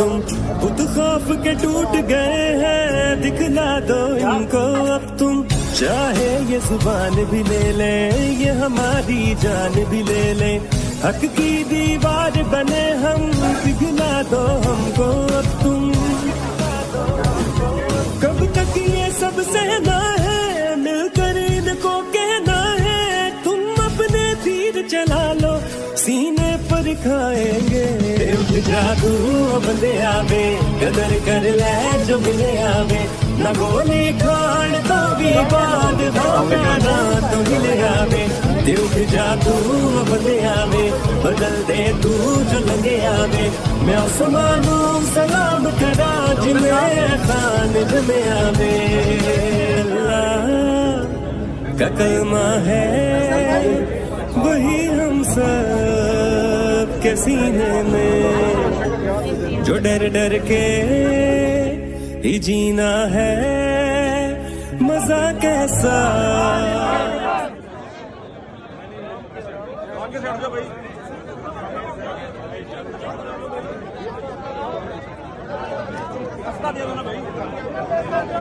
तुम खुद खौफ के टूट गए हैं, दिखला दो इनको अब तुम। चाहे ये जुबान भी ले ले, ये हमारी जान भी ले ले, हक की दीवार बने हम, पिघला दो हमको अब तुम। कब तक ये सब सहना है, मिलकर इनको कहना है, तुम अपने तीर चला लो, सीने पर खाएंगे जादू। बंदे आवे कदर कर ले जो मिले आवे, न गोली खान तो भी बाद भावना तो मिले आवे। दिल जादू बंदे आवे, बदल दे तू जो लगे आवे। मैं आसमानों सलाम करा जिन्हें खान जमे आवे। अल्लाह का कलमा है वही हम सब के सीने में, जो डर डर के ही जीना है मजा कैसा।